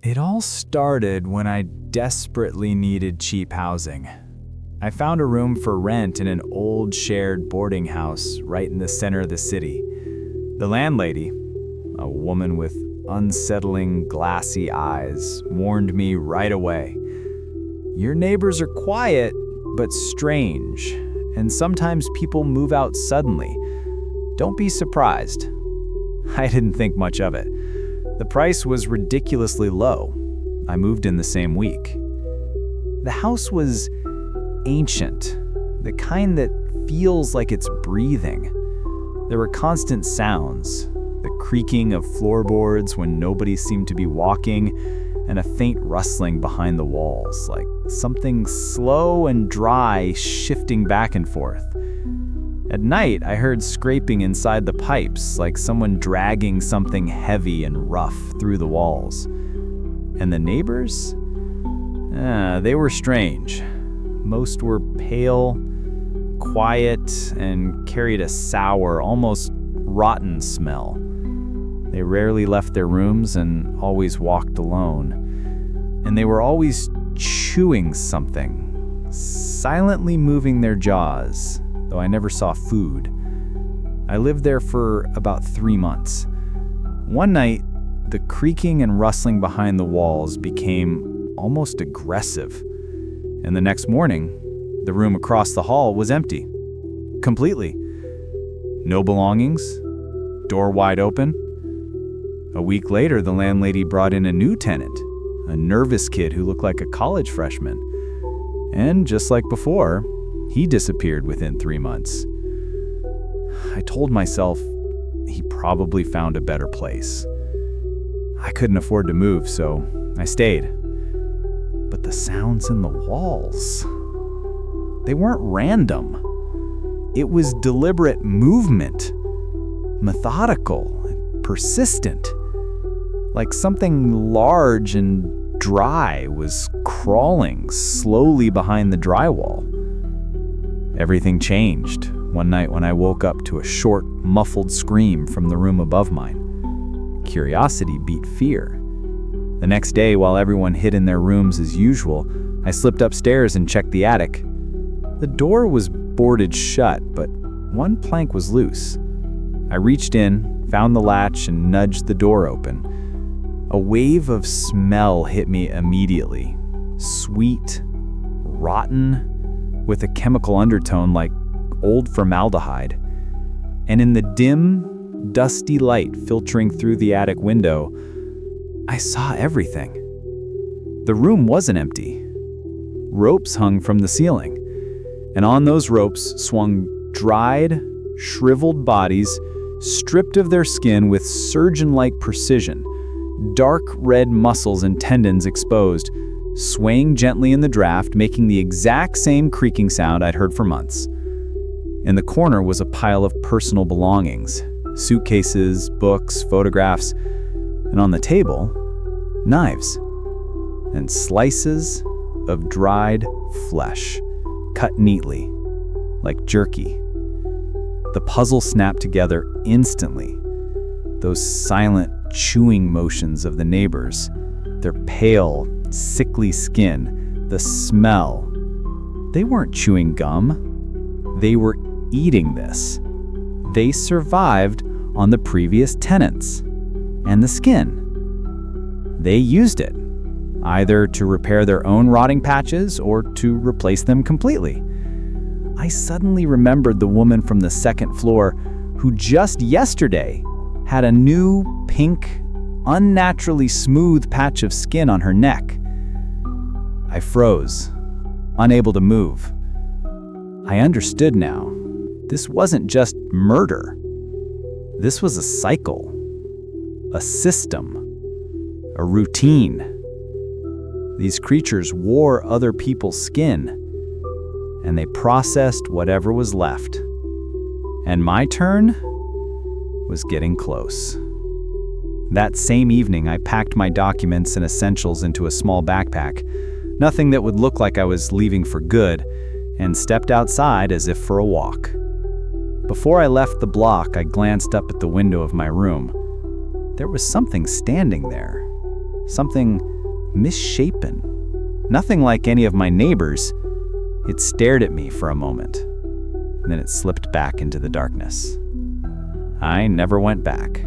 It all started when I desperately needed cheap housing. I found a room for rent in an old shared boarding house right in the center of the city. The landlady, a woman with unsettling glassy eyes, warned me right away. Your neighbors are quiet, but strange, and sometimes people move out suddenly. Don't be surprised. I didn't think much of it. The price was ridiculously low. I moved in the same week. The house was ancient, the kind that feels like it's breathing. There were constant sounds, the creaking of floorboards when nobody seemed to be walking, and a faint rustling behind the walls, like something slow and dry shifting back and forth. At night, I heard scraping inside the pipes, like someone dragging something heavy and rough through the walls. And the neighbors? They were strange. Most were pale, quiet, and carried a sour, almost rotten smell. They rarely left their rooms and always walked alone. And they were always chewing something, silently moving their jaws, though I never saw food. I lived there for about 3 months. One night, the creaking and rustling behind the walls became almost aggressive. And the next morning, the room across the hall was empty. Completely. No belongings, door wide open. A week later, the landlady brought in a new tenant, a nervous kid who looked like a college freshman. And just like before, he disappeared within 3 months. I told myself he probably found a better place. I couldn't afford to move, so I stayed. But the sounds in the walls, they weren't random. It was deliberate movement, methodical, and persistent. Like something large and dry was crawling slowly behind the drywall. Everything changed one night when I woke up to a short, muffled scream from the room above mine. Curiosity beat fear. The next day, while everyone hid in their rooms as usual, I slipped upstairs and checked the attic. The door was boarded shut, but one plank was loose. I reached in, found the latch, and nudged the door open. A wave of smell hit me immediately. Sweet, rotten, with a chemical undertone like old formaldehyde. And in the dim, dusty light filtering through the attic window, I saw everything. The room wasn't empty. Ropes hung from the ceiling, and on those ropes swung dried, shriveled bodies, stripped of their skin with surgeon-like precision, dark red muscles and tendons exposed, swaying gently in the draft, making the exact same creaking sound I'd heard for months. In the corner was a pile of personal belongings, suitcases, books, photographs, and on the table, knives and slices of dried flesh, cut neatly, like jerky. The puzzle snapped together instantly. Those silent chewing motions of the neighbors, their pale, sickly skin, the smell. They weren't chewing gum. They were eating this. They survived on the previous tenants. And the skin. They used it, either to repair their own rotting patches or to replace them completely. I suddenly remembered the woman from the second floor who just yesterday had a new, pink, unnaturally smooth patch of skin on her neck. I froze, unable to move. I understood now. This wasn't just murder. This was a cycle, a system, a routine. These creatures wore other people's skin, and they processed whatever was left. And my turn was getting close. That same evening, I packed my documents and essentials into a small backpack, nothing that would look like I was leaving for good, and stepped outside as if for a walk. Before I left the block, I glanced up at the window of my room. There was something standing there, something misshapen. Nothing like any of my neighbors. It stared at me for a moment, and then it slipped back into the darkness. I never went back.